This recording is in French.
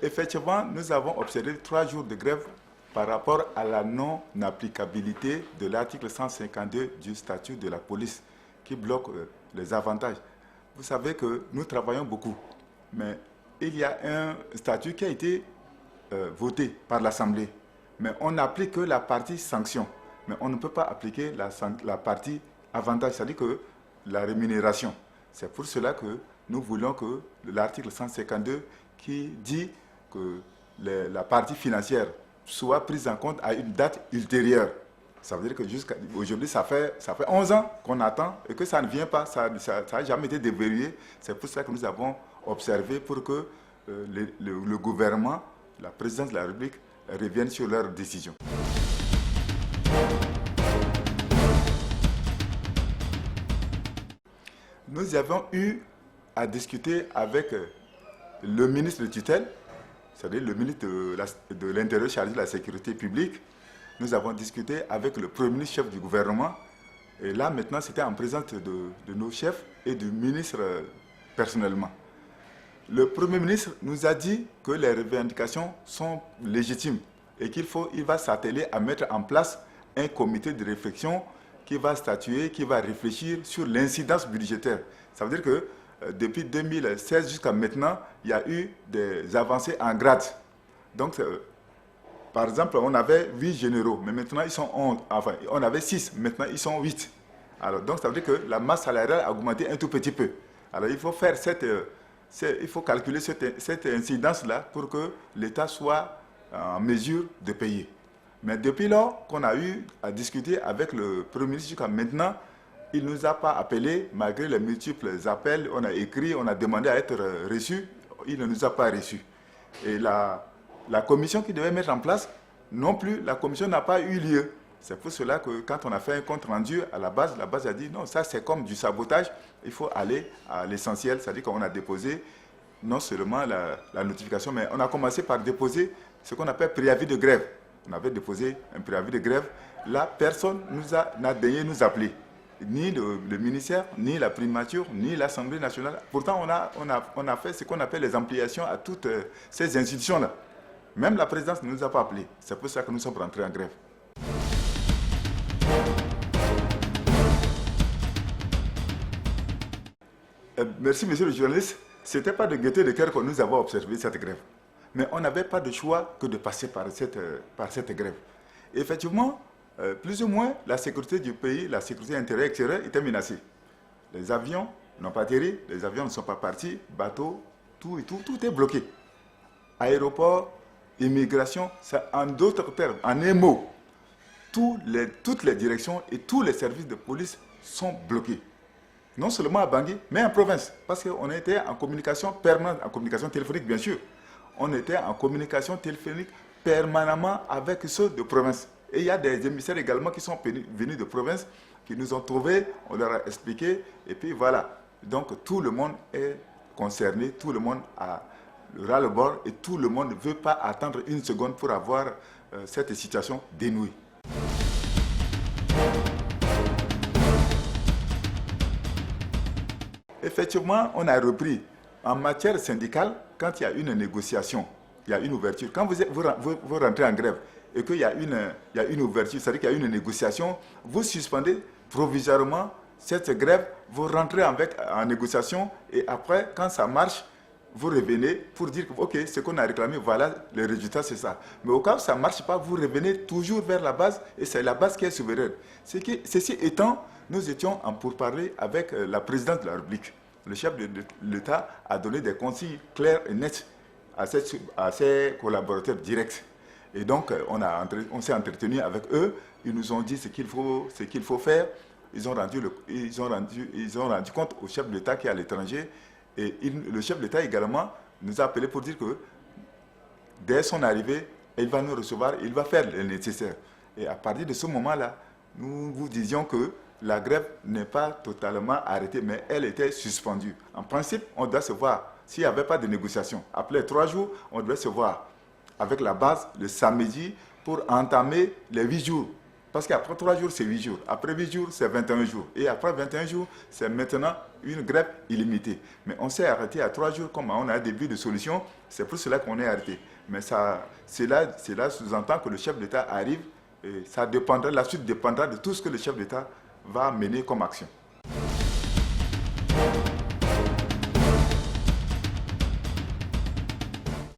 effectivement, nous avons observé 3 jours de grève par rapport à la non-applicabilité de l'article 152 du statut de la police qui bloque les avantages. Vous savez que nous travaillons beaucoup, mais il y a un statut qui a été voté par l'Assemblée, mais on n'applique que la partie sanction, mais on ne peut pas appliquer la partie avantage, c'est-à-dire que la rémunération. C'est pour cela que nous voulons que l'article 152 qui dit que la partie financière soit prise en compte à une date ultérieure. Ça veut dire que jusqu'à aujourd'hui, ça fait 11 ans qu'on attend et que ça ne vient pas, ça n'a jamais été déverrouillé. C'est pour ça que nous avons observé pour que le gouvernement, la présidence de la République revienne sur leurs décisions. Nous avons eu à discuter avec le ministre de tutelle, c'est-à-dire le ministre de l'Intérieur chargé de la sécurité publique. Nous avons discuté avec le premier ministre chef du gouvernement. Et là, maintenant, c'était en présence de nos chefs et du ministre personnellement. Le premier ministre nous a dit que les revendications sont légitimes et il va s'atteler à mettre en place un comité de réflexion qui va statuer, qui va réfléchir sur l'incidence budgétaire. Ça veut dire que depuis 2016 jusqu'à maintenant, il y a eu des avancées en grade. Donc, par exemple, on avait 8 généraux, mais maintenant ils sont 11. Enfin, on avait 6, maintenant ils sont 8. Alors, donc, ça veut dire que la masse salariale a augmenté un tout petit peu. Alors, il faut faire il faut calculer cette incidence-là pour que l'État soit en mesure de payer. Mais depuis lors qu'on a eu à discuter avec le Premier ministre jusqu'à maintenant, il ne nous a pas appelés, malgré les multiples appels. On a écrit, on a demandé à être reçus, il ne nous a pas reçus. Et la commission qui devait mettre en place, non plus, la commission n'a pas eu lieu. C'est pour cela que quand on a fait un compte rendu à la base a dit non, ça c'est comme du sabotage, il faut aller à l'essentiel, c'est-à-dire qu'on a déposé non seulement la notification, mais on a commencé par déposer ce qu'on appelle préavis de grève. On avait déposé un préavis de grève. Là, personne n'a daigné nous appeler. Ni le ministère, ni la primature, ni l'Assemblée nationale. Pourtant, on a fait ce qu'on appelle les ampliations à toutes ces institutions-là. Même la présidence ne nous a pas appelés. C'est pour ça que nous sommes rentrés en grève. Merci, monsieur le journaliste. Ce n'était pas de gaieté de cœur que nous avons observé cette grève. Mais on n'avait pas de choix que de passer par cette grève. Et effectivement, plus ou moins, la sécurité du pays, la sécurité intérieure et extérieure était menacée. Les avions n'ont pas atterri, les avions ne sont pas partis, bateaux, tout est bloqué. Aéroport, immigration, en d'autres termes, en un mot, toutes les directions et tous les services de police sont bloqués. Non seulement à Bangui, mais en province. Parce qu'on était en communication permanente, en communication téléphonique bien sûr. On était en communication téléphonique permanemment avec ceux de province. Et il y a des émissaires également qui sont venus de province, qui nous ont trouvés, on leur a expliqué, et puis voilà. Donc tout le monde est concerné, tout le monde a le ras-le-bol, et tout le monde ne veut pas attendre une seconde pour avoir cette situation dénouée. Effectivement, on a repris. En matière syndicale, quand il y a une négociation, il y a une ouverture. Quand vous rentrez en grève et qu'il y a une ouverture, c'est-à-dire qu'il y a une négociation, vous suspendez provisoirement cette grève, vous rentrez en négociation et après, quand ça marche, vous revenez pour dire que ok, ce qu'on a réclamé, voilà, le résultat c'est ça. Mais au cas où ça ne marche pas, vous revenez toujours vers la base et c'est la base qui est souveraine. Ceci étant, nous étions en pourparlers avec la présidente de la République. Le chef de l'État a donné des consignes claires et nettes à ses collaborateurs directs. Et donc, on s'est entretenu avec eux. Ils nous ont dit ce qu'il faut faire. Ils ont rendu compte au chef de l'État qui est à l'étranger. Et le chef de l'État également nous a appelé pour dire que dès son arrivée, il va nous recevoir, il va faire le nécessaire. Et à partir de ce moment-là, nous vous disions que la grève n'est pas totalement arrêtée, mais elle était suspendue. En principe, on doit se voir. S'il n'y avait pas de négociation, après 3 jours, on devait se voir avec la base le samedi pour entamer les 8 jours Parce qu'après 3 jours, c'est 8 jours. Après 8 jours, c'est 21 jours. Et après 21 jours, c'est maintenant une grève illimitée. Mais on s'est arrêté à 3 jours, comme on a un début de solution. C'est pour cela qu'on est arrêté. Mais cela sous-entend que le chef d'État arrive. Et ça dépendra, la suite dépendra de tout ce que le chef d'État va mener comme action.